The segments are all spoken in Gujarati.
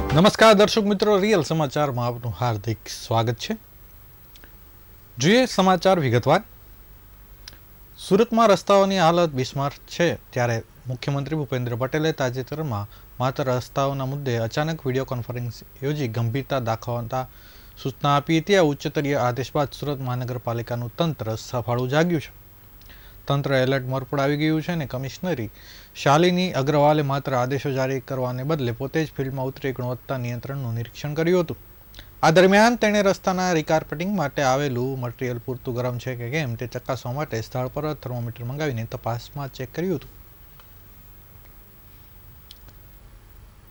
નમસ્કાર દર્શક મિત્રો, રિયલ સમાચારમાં આપનું હાર્દિક સ્વાગત છે. જોઈએ સમાચાર વિગતવાર. સુરતમાં રસ્તાઓની હાલત બિસ્માર છે, ત્યારે મુખ્યમંત્રી ભૂપેન્દ્ર પટેલે તાજેતરમાં માત્ર રસ્તાઓના મુદ્દે અચાનક વિડીયો કોન્ફરન્સ યોજી ગંભીરતા દાખવતા સૂચના આપી હતી. આ ઉચ્ચસ્તરીય આદેશ બાદ સુરત મહાનગરપાલિકાનું તંત્ર સફાળું જાગ્યું છે. તંત્ર એલર્ટ મોડ પર આવી ગયું છે અને કમિશનરી શાલિની અગ્રવાલે માત્ર આદેશો જારી કરવાને બદલે પોતે જ ફિલ્ડમાં ઉતરી ગુણવત્તા નિયંત્રણનું નિરીક્ષણ કર્યું હતું. આ દરમિયાન તેણે રસ્તાના રિકાર્પેટિંગ માટે આવેલું મટીરીયલ પૂરતું ગરમ છે કે કેમ તે ચકાસવા માટે સ્થળ પર થર્મોમીટર મંગાવીને તપાસમાં ચેક કર્યું હતું.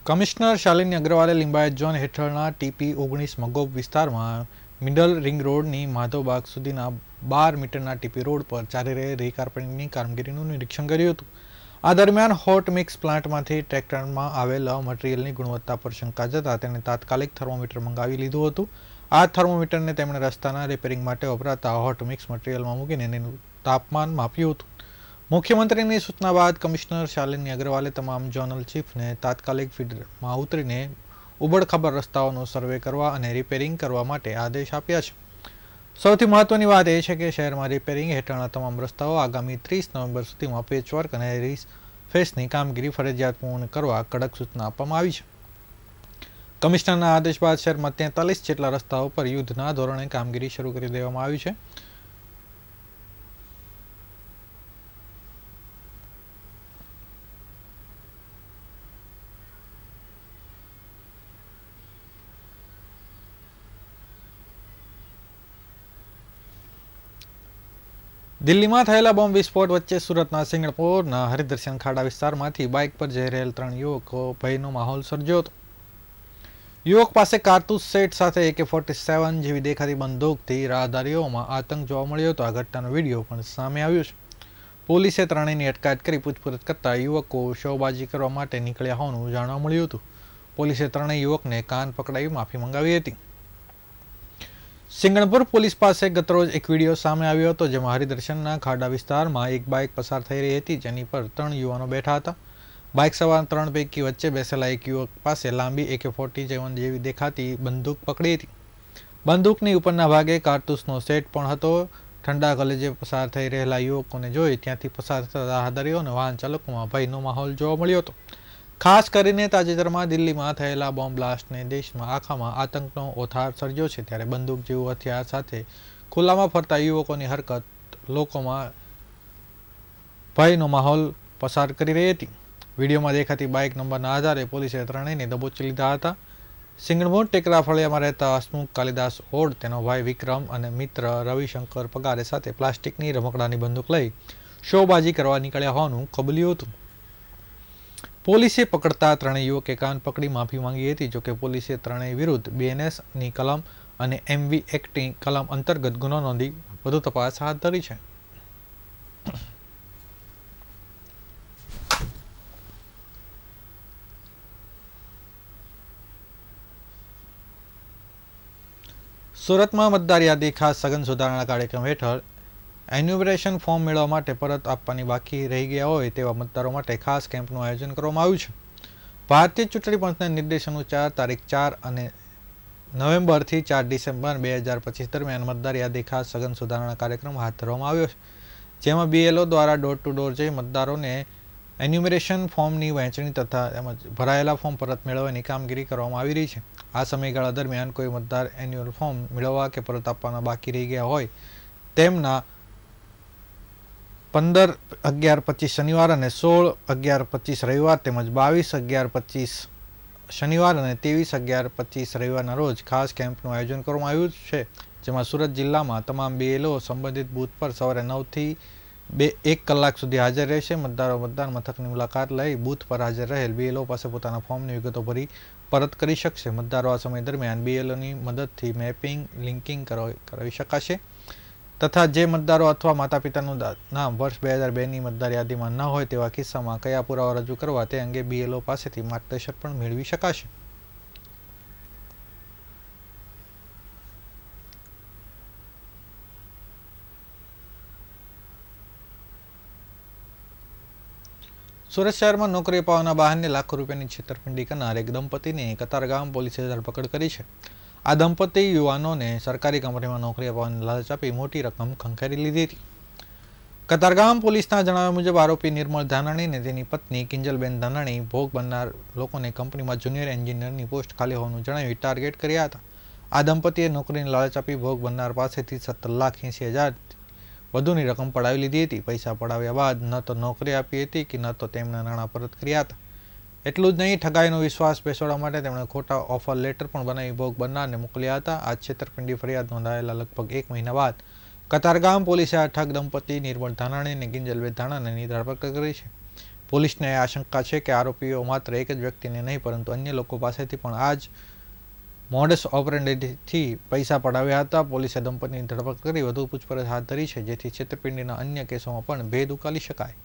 કમિશનર શાલિની અગ્રવાલે લિંબાયત ઝોન હેઠળના TP-19 મગોબ વિસ્તારમાં મિડલ રિંગ રોડની માધવબાગ સુધીના 12 મીટરના TP રોડ પર ચાલી રહેલ રિકાર્પેટિંગની કામગીરીનું નિરીક્ષણ કર્યું હતું. આ દરમિયાન હોટ મિક્સ પ્લાન્ટમાંથી ટ્રેક્ટરમાં આવેલા મટીરીયલની ગુણવત્તા પર શંકા જતાં તેણે તાત્કાલિક થર્મોમીટર મંગાવી લીધું હતું. આ થર્મોમીટરને તેમણે રસ્તાના રિપેરિંગ માટે વપરાતા હોટ મિક્સ મટીરીયલમાં મૂકીને તેનું તાપમાન માપ્યું હતું. મુખ્યમંત્રીની સૂચના બાદ કમિશનર શાલિની અગ્રવાલે તમામ ઝોનલ ચીફને તાત્કાલિક ફિલ્ડમાં ઉતરીને ઉબડખાબડ રસ્તાઓનો સર્વે કરવા અને રિપેરિંગ કરવા માટે આદેશ આપ્યા છે. સૌથી મહત્વની વાત એ છે કે શહેરમાં રિપેરિંગ હેઠળના તમામ રસ્તાઓ આગામી 30 નવેમ્બર સુધીમાં પેચવર્ક અને રિફેસની કામગીરી ફરજિયાત પૂર્ણ કરવા કડક સૂચના આપવામાં આવી છે. કમિશનરના આદેશ બાદ શહેરમાં 43 જેટલા રસ્તાઓ પર યુદ્ધના ધોરણે કામગીરી શરૂ કરી દેવામાં આવી છે. દિલ્હીમાં થયેલા બોમ્બ વિસ્ફોટ વચ્ચે સુરતના સિંગણપોરના હરિદર્શન ખાડા વિસ્તારમાંથી બાઇક પર જઈ રહેલ 3 યુવકો ભયનો માહોલ સર્જ્યો હતો. યુવક પાસે કારતૂસ સેટ સાથે AK-47 જેવી દેખાતી બંદૂકથી રાહદારીઓમાં આતંક જોવા મળ્યો હતો. આ ઘટનાનો વિડીયો પણ સામે આવ્યો છે. પોલીસે ત્રણેયની અટકાયત કરી પૂછપરછ કરતા યુવકો શોબાજી કરવા માટે નીકળ્યા હોવાનું જાણવા મળ્યું હતું. પોલીસે ત્રણેય યુવકને કાન પકડાવી માફી મંગાવી હતી. સિંગણપુર પોલીસ પાસે ગતરોજ એક વિડીયો સામે આવ્યો હતો, જેમાં હરિદર્શનના ખાડા વિસ્તારમાં એક બાઇક પસાર થઈ રહી હતી, જેની પર 3 યુવાનો બેઠા હતા. બાઇક સવાર 3 પૈકી વચ્ચે બેસેલા એક યુવક પાસે લાંબી AK-47 જેવી દેખાતી બંદૂક પકડી હતી. બંદૂકની ઉપરના ભાગે કારતૂસનો સેટ પણ હતો. ઠંડા કલેજે પસાર થઈ રહેલા યુવકોને જોઈ ત્યાંથી પસાર થતા રાહદારીઓ અને વાહન ચાલકોમાં ભયનો માહોલ જોવા મળ્યો હતો. ખાસ કરીને તાજેતરમાં દિલ્હીમાં થયેલા બોમ્બ બ્લાસ્ટને દેશમાં આખામાં આતંકનો ઓથાર સર્જ્યો છે, ત્યારે બંદૂક જેવું હથિયાર સાથે ખુલ્લામાં ફરતા યુવકોની હરકત લોકોમાં ભયનો માહોલ પસાર કરી રહી હતી. વિડીયોમાં દેખાતી બાઇક નંબરના આધારે પોલીસે ત્રણેયને દબોચી લીધા હતા. સિંગણપુર ટેકરા ફળિયામાં રહેતા હસમુખ કાલિદાસ ઓડ, તેનો ભાઈ વિક્રમ અને મિત્ર રવિશંકર પગારે સાથે પ્લાસ્ટિકની રમકડાની બંદૂક લઈ શોબાજી કરવા નીકળ્યા હોવાનું કબૂલ્યું હતું. પોલીસે પકડતા ત્રણેય યુવકે કાન પકડી માફી માંગી હતી. જોકે પોલીસે ત્રણેય વિરુદ્ધ BNSની કલમ અને MV એક્ટની કલમ અંતર્ગત ગુનો નોંધી વધુ તપાસ હાથ ધરી છે. સુરતમાં મતદાર યાદી ખાસ સઘન સુધારણા કાર્યક્રમ હેઠળ એન્યુમરેશન ફોર્મ મેળવવા માટે પરત આપવાની બાકી રહી ગયા હોય તેવા મતદારો માટે ખાસ કેમ્પનું આયોજન કરવામાં આવ્યું છે. ભારતીય ચૂંટણી પંચના નિર્દેશ અનુસાર તારીખ 4 નવેમ્બરથી 4 ડિસેમ્બર 2025 દરમિયાન મતદાર યાદી ખાસ સઘન સુધારણા કાર્યક્રમ હાથ ધરવામાં આવ્યો છે, જેમાં BLO દ્વારા ડોર ટુ ડોર જઈ મતદારોને એન્યુમરેશન ફોર્મની વહેંચણી તથા તેમજ ભરાયેલા ફોર્મ પરત મેળવવાની કામગીરી કરવામાં આવી રહી છે. આ સમયગાળા દરમિયાન કોઈ મતદાર એન્યુઅલ ફોર્મ મેળવવા કે પરત આપવાના બાકી રહી ગયા હોય તેમના 15/11/25 શનિવાર અને 16/11/25 રવિવાર તેમજ 22/11/25 શનિવાર અને 23/11/25 રવિવારના રોજ ખાસ કેમ્પનું આયોજન કરવામાં આવ્યું છે, જેમાં સુરત જિલ્લામાં તમામ BLO સંબંધિત બૂથ પર સવારે 9 થી 1 કલાક સુધી હાજર રહેશે. મતદારો મતદાન મથકની મુલાકાત લઈ બૂથ પર હાજર રહેલ BLO પાસે પોતાના ફોર્મની વિગતો ભરી પરત કરી શકશે. મતદારો આ સમય દરમિયાન BLOની મદદથી મેપિંગ, લિંકિંગ કરાવી શકાશે તથા જે મતદારો અથવા માતા પિતાનું નામ વર્ષ 2002ની મતદાર યાદીમાં ન હોય તેવા કિસ્સામાં કયા પુરાવા રજૂ કરવા તે અંગે BLO પાસેથી માર્ગદર્શન પણ મેળવી શકાશે. સુરત શહેરમાં નોકરી અપાવવાના બહાને લાખો રૂપિયાની છેતરપિંડી કરનાર એક દંપતીની કતારગામ પોલીસે ધરપકડ કરી છે. આ દંપતી યુવાનોને સરકારી કંપનીમાં નોકરી અપાવવાની લાલચ આપી મોટી રકમ ખંખેરી લીધી હતી. કતારગામ પોલીસના જણાવ્યા મુજબ આરોપી નિર્મળ ધાનાણી અને તેની પત્ની કિંજલબેન ધાનાણી ભોગ બનનાર લોકોને કંપનીમાં જુનિયર એન્જિનિયરની પોસ્ટ ખાલી હોવાનું જણાવી ટાર્ગેટ કર્યા હતા. આ દંપતીએ નોકરીની લાલચ આપી ભોગ બનનાર પાસેથી 17,80,000 વધુની રકમ પડાવી લીધી હતી. પૈસા પડાવ્યા બાદ ન તો નોકરી આપી હતી કે ન તો તેમના નાણાં પરત કર્યા હતા. એટલું જ નહીં, ઠગાઈનો વિશ્વાસ બેસાડવા માટે તેમણે ખોટા ઓફર લેટર પણ બનાવી ભોગ બનનારને મોકલ્યા હતા. આ છેતરપિંડી ફરિયાદ નોંધાયેલા લગભગ 1 મહિના બાદ કતારગામ પોલીસે આ ઠગ દંપતી નિર્મળ ધાનાણી અને કિંજલબેન ધાનાણીની ધરપકડ કરી છે. પોલીસને આશંકા છે કે આરોપીઓ માત્ર એક જ વ્યક્તિને નહીં પરંતુ અન્ય લોકો પાસેથી પણ આ જ મોડસ ઓપરેન્ડીથી પૈસા પડાવ્યા હતા. પોલીસે દંપતીની ધરપકડ કરી વધુ પૂછપરછ હાથ ધરી છે, જેથી છેતરપિંડીના અન્ય કેસોમાં પણ ભેદ ઉકેલી શકાય.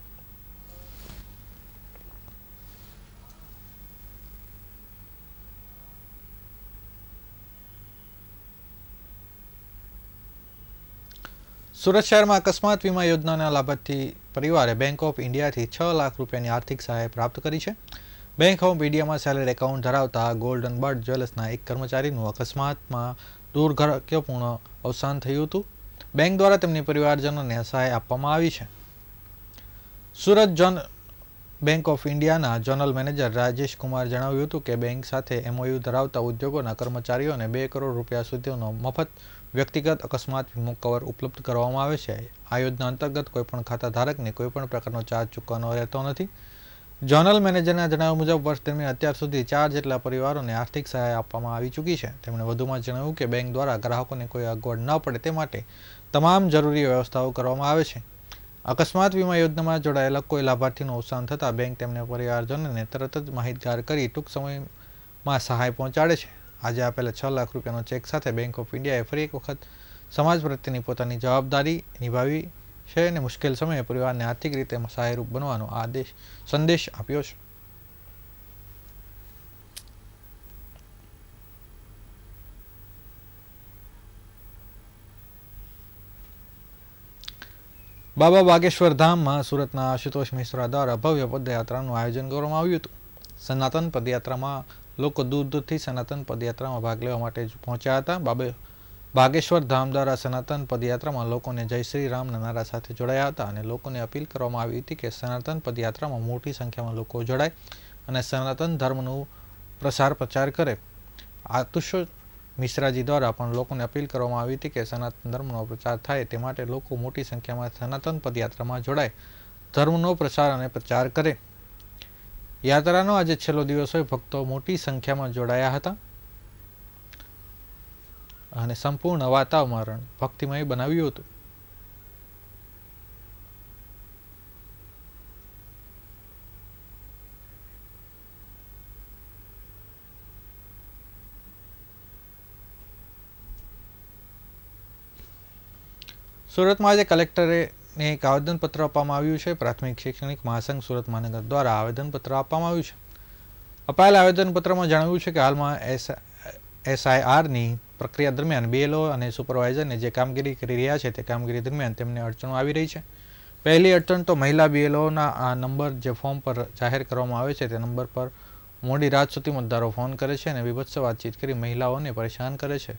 સુરત શહેરમાં અકસ્માત વીમા યોજનાના લાભાર્થી પરિવારે બેંક ઓફ ઇન્ડિયાથી 6 લાખ રૂપિયાની આર્થિક સહાય પ્રાપ્ત કરી છે. બેંક ઓફ ઇન્ડિયામાં સેલેરી એકાઉન્ટ ધરાવતા ગોલ્ડન બર્ડ જ્વેલર્સના એક કર્મચારીનું અકસ્માતમાં દુર્ભાગ્યપૂર્ણ અવસાન થયું હતું. બેંક દ્વારા તેમની પરિવારજનોને સહાય આપવામાં આવી છે. સુરત બેંક ઓફ ઇન્ડિયાના ઝોનલ મેનેજર રાજેશ કુમાર જણાવ્યું હતું કે બેંક સાથે એમઓયુ ધરાવતા ઉદ્યોગોના કર્મચારીઓને 2 કરોડ રૂપિયા સુધીનો મફત વ્યક્તિગત અકસ્માત વીમો કવર ઉપલબ્ધ કરવામાં આવે છે. આ યોજના અંતર્ગત કોઈપણ ખાતા ધારકને કોઈપણ પ્રકારનો ચાર્જ ચૂકવવાનો રહેતો નથી. ઝોનલ મેનેજરના જણાવ્યા મુજબ વર્ષ દરમિયાન અત્યાર સુધી 4 જેટલા પરિવારોને આર્થિક સહાય આપવામાં આવી ચૂકી છે. તેમણે વધુમાં જણાવ્યું કે બેંક દ્વારા ગ્રાહકોને કોઈ અગવડ ન પડે તે માટે તમામ જરૂરી વ્યવસ્થાઓ કરવામાં આવે છે. અકસ્માત વીમા યોજનામાં જોડાયેલા કોઈ લાભાર્થીનું અવસાન થતાં બેંક તેમના પરિવારજનોને તરત જ માહિતગાર કરી ટૂંક સમયમાં સહાય પહોંચાડે છે. આજે આપેલા 6 લાખ રૂપિયાનો ચેક સાથે બેંક ઓફ ઇન્ડિયાએ ફરી એક વખત સમાજ પ્રત્યેની પોતાની જવાબદારી નિભાવી છે અને મુશ્કેલ સમયે પરિવારને આર્થિક રીતે સહાયરૂપ બનવાનો સંદેશ આપ્યો છે. બાબા બાગેશ્વર ધામમાં સુરતના આશુતોષ મિશ્રા દ્વારા ભવ્ય પદયાત્રાનું આયોજન કરવામાં આવ્યું હતું. સનાતન પદયાત્રામાં લોકો દૂર દૂરથી સનાતન પદયાત્રામાં ભાગ લેવા માટે પહોંચ્યા હતા. બાગેશ્વર ધામ દ્વારા સનાતન પદયાત્રામાં લોકોને જય શ્રી રામના નારા સાથે જોડાયા હતા અને લોકોને અપીલ કરવામાં આવી હતી કે સનાતન પદયાત્રામાં મોટી સંખ્યામાં લોકો જોડાય અને સનાતન ધર્મનું પ્રચાર કરે. આશુતોષ મિશ્રાજી દ્વારા પણ લોકોને અપીલ કરવામાં આવી હતી કે સનાતન ધર્મનો પ્રચાર થાય તે માટે લોકો મોટી સંખ્યામાં સનાતન પદયાત્રામાં જોડાય, ધર્મનો પ્રસાર અને પ્રચાર કરે. યાત્રાનો આજે છેલ્લો દિવસ હોય ભક્તો મોટી સંખ્યામાં જોડાયા હતા અને સંપૂર્ણ વાતાવરણ ભક્તિમય બનાવ્યું હતું. સુરતમાં આજે કલેક્ટરે એક આવેદનપત્ર આપવામાં આવ્યું છે. પ્રાથમિક શૈક્ષણિક મહાસંઘ સુરત મહાનગર દ્વારા આવેદનપત્ર આપવામાં આવ્યું છે. અપાયેલા આવેદનપત્રમાં જણાવ્યું છે કે હાલમાં એસઆઈઆરની પ્રક્રિયા દરમિયાન બીએલઓ અને સુપરવાઇઝરને જે કામગીરી કરી રહ્યા છે તે કામગીરી દરમિયાન તેમને અડચણો આવી રહી છે. પહેલી અડચણ તો મહિલા બીએલઓના આ નંબર જે ફોર્મ પર જાહેર કરવામાં આવે છે તે નંબર પર મોડી રાત સુધી મતદારો ફોન કરે છે અને બીભત્સ વાતચીત કરી મહિલાઓને પરેશાન કરે છે,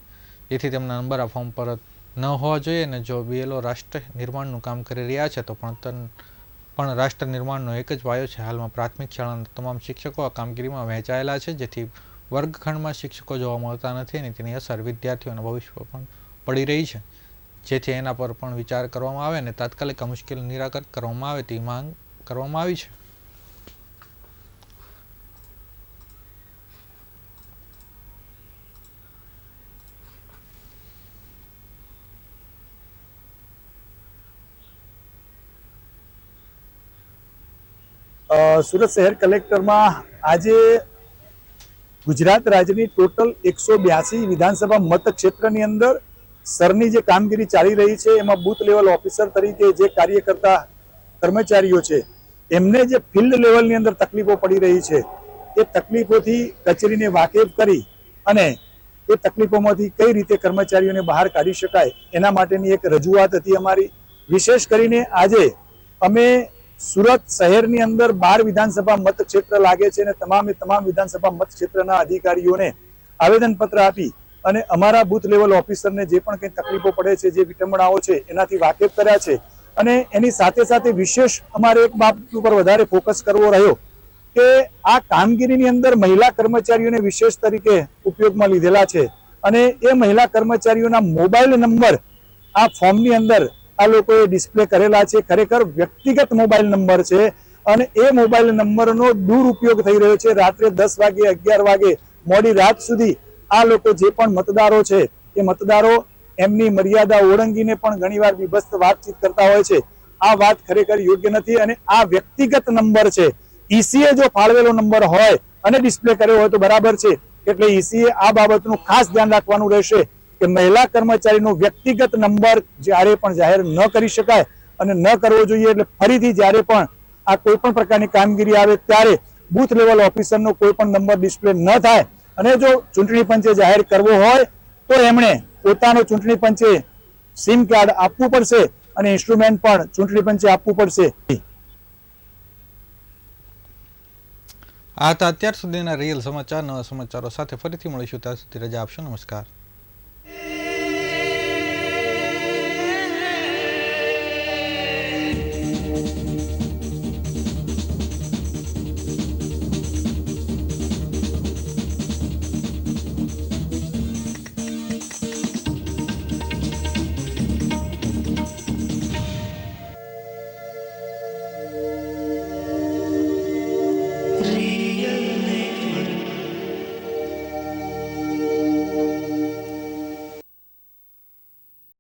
જેથી તેમના નંબર આ ફોર્મ પર ન હોવા જોઈએ. અને જો બીએલઓ રાષ્ટ્ર નિર્માણનું કામ કરી રહ્યા છે તો પણ રાષ્ટ્ર નિર્માણનો એક જ પાયો છે. હાલમાં પ્રાથમિક શાળાના તમામ શિક્ષકો આ કામગીરીમાં વહેંચાયેલા છે, જેથી વર્ગખંડમાં શિક્ષકો જોવા મળતા નથી અને તેની અસર વિદ્યાર્થીઓના ભવિષ્ય પર પણ પડી રહી છે, જેથી એના પર પણ વિચાર કરવામાં આવે અને તાત્કાલિક આ મુશ્કેલી નિરાકરણ કરવામાં આવે તેવી માંગ કરવામાં આવી છે. સુરત શહેર કલેક્ટરમાં આજે ગુજરાત રાજ્યની ટોટલ 182 વિધાનસભા મતક્ષેત્રની અંદર સરની જે કામગીરી ચાલી રહી છે એમાં બૂથ લેવલ ઓફિસર તરીકે જે કાર્ય કરતા કર્મચારીઓ છે એમને જે ફિલ્ડ લેવલની અંદર તકલીફો પડી રહી છે એ તકલીફોથી કચેરીને વાકેફ કરી અને એ તકલીફોમાંથી કઈ રીતે કર્મચારીઓને બહાર કાઢી શકાય એના માટેની એક રજૂઆત હતી અમારી. વિશેષ કરીને આજે અમે સુરત શહેરની અંદર 12 વિધાનસભા મતક્ષેત્ર લાગે છે અને તમામ વિધાનસભા મતક્ષેત્રના અધિકારીઓને આવેદનપત્ર આપી અને અમારા બૂથ લેવલ ઓફિસરને જે પણ કંઈ તકલીફો પડે છે, જે વિટંબણાઓ છે એનાથી વાકેફ કર્યા છે. અને એની સાથે સાથે વિશેષ અમારે એક બાબત ઉપર વધારે ફોકસ કરવો રહ્યો કે આ કામગીરીની અંદર મહિલા કર્મચારીઓને વિશેષ તરીકે ઉપયોગમાં લીધેલા છે અને એ મહિલા કર્મચારીઓના મોબાઈલ નંબર આ ફોર્મની અંદર આ લોકોએ ડિસ્પ્લે કરેલા છે. ખરેખર વ્યક્તિગત મોબાઈલ નંબર છે અને એ મોબાઈલ નંબરનો દુરુપયોગ થઈ રહ્યો છે. રાત્રે 10 વાગે 11 વાગે મોડી રાત સુધી આ લોકો જે પણ મતદારો છે એ મતદારો એમની મર્યાદા ઓળંગીને પણ ઘણીવાર વિભસ્ત વાતચીત કરતા હોય છે. આ વાત ખરેખર યોગ્ય નથી અને આ વ્યક્તિગત નંબર છે. ઈસીએ જો ફાળવેલો નંબર હોય અને ડિસ્પ્લે કર્યો હોય તો બરાબર છે. એટલે ઈસીએ આ બાબતનું ખાસ ધ્યાન રાખવાનું રહેશે કે મહિલા કર્મચારીનો વ્યક્તિગત નંબર જ્યારે પણ જાહેર ન કરી શકાય અને ન કરવો જોઈએ. એટલે ફરીથી જ્યારે પણ આ કોઈ પણ પ્રકારની કામગીરી આવે ત્યારે બૂથ લેવલ ઓફિસરનો કોઈ પણ નંબર ડિસ્પ્લે ન થાય અને જો ચૂંટણી પંચે જાહેર કરવો હોય તો એમણે પોતાનો ચૂંટણી પંચે સિમ કાર્ડ આપવું પડશે અને ઇન્સ્ટ્રુમેન્ટ પણ ચૂંટણી પંચે આપવું પડશે. આ હતા અત્યાર સુધીના રિયલ સમાચાર. નવા સમાચારો સાથે ફરીથી મળીશું. ત્યાં સુધી રજા આપશો. નમસ્કાર.